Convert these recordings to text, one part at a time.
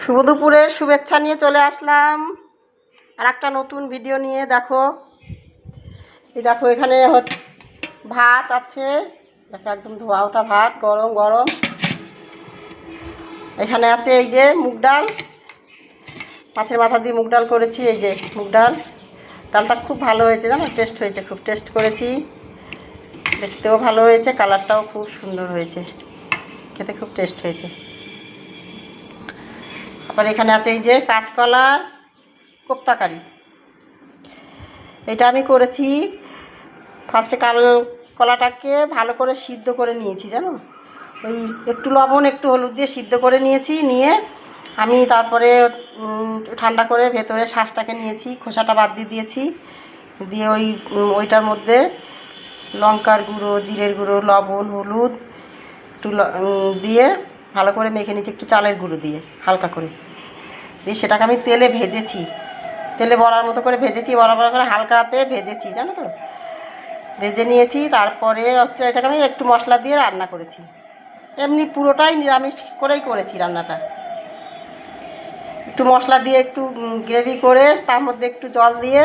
শুভ দুপুরের শুভেচ্ছা নিয়ে চলে আসলাম আর একটা নতুন ভিডিও নিয়ে। দেখো এখানে ভাত আছে, দেখো একদম ধোয়া ওঠা ভাত, গরম গরম। এখানে আছে এই যে মুগ ডাল, মাছের মাথা দিয়ে মুগ ডাল করেছি। এই যে মুগ ডাল, ডালটা খুব ভালো হয়েছে, জানো, টেস্ট হয়েছে, খুব টেস্ট করেছি, দেখতেও ভালো হয়েছে, কালারটাও খুব সুন্দর হয়েছে, খেতে খুব টেস্ট হয়েছে। আবার এখানে আছে এই যে কাঁচকলার কোপ্তা কারি, এটা আমি করেছি। ফার্স্টে কলাটাকে ভালো করে সিদ্ধ করে নিয়েছি, জানো, ওই একটু লবণ একটু হলুদ দিয়ে সিদ্ধ করে নিয়েছি। নিয়ে আমি তারপরে ঠান্ডা করে ভেতরে শাঁসটাকে নিয়েছি, খোসাটা বাদ দিয়ে দিয়েছি। দিয়ে ওইটার মধ্যে লঙ্কার গুঁড়ো, জিরের গুঁড়ো, লবণ, হলুদ একটু দিয়ে ভালো করে মেখে নিয়েছি, একটু চালের গুঁড়ো দিয়ে হালকা করে। দিয়ে সেটাকে আমি তেলে ভেজেছি, তেলে বড়ার মতো করে ভেজেছি, বড়া বড়া করে হালকাতে ভেজেছি, জানো তো, ভেজে নিয়েছি। তারপরে হচ্ছে এটাকে আমি একটু মশলা দিয়ে রান্না করেছি, এমনি পুরোটাই নিরামিষ করেই করেছি রান্নাটা। একটু মশলা দিয়ে একটু গ্রেভি করে তার মধ্যে একটু জল দিয়ে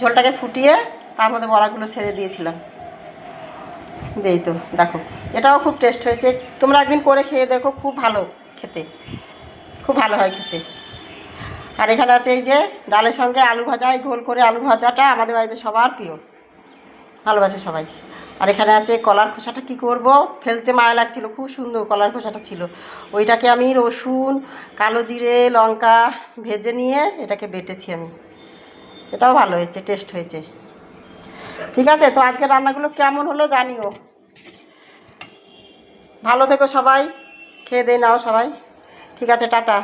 ঝোলটাকে ফুটিয়ে তার মধ্যে বড়াগুলো ছেড়ে দিয়েছিলাম। এই তো দেখো, এটাও খুব টেস্ট হয়েছে, তোমরা একদিন করে খেয়ে দেখো, খুব ভালো খেতে, খুব ভালো হয় খেতে। আর এখানে আছে এই যে ডালের সঙ্গে আলু ভাজা, এই গোল করে আলু ভাজাটা আমাদের বাড়িতে সবার প্রিয়, ভালোবাসে সবাই। আর এখানে আছে কলার খোসাটা, কি করব, ফেলতে মায়া লাগছিল, খুব সুন্দর কলার খোসাটা ছিল। ওইটাকে আমি রসুন, কালো জিরে, লঙ্কা ভেজে নিয়ে এটাকে বেটেছি আমি, এটাও ভালো হয়েছে, টেস্ট হয়েছে। ঠিক আছে, তো আজকের রান্নাগুলো কেমন হলো জানিও। ভালো থেকো সবাই, খেয়ে দিয়ে নাও সবাই। ঠিক আছে, টাটা।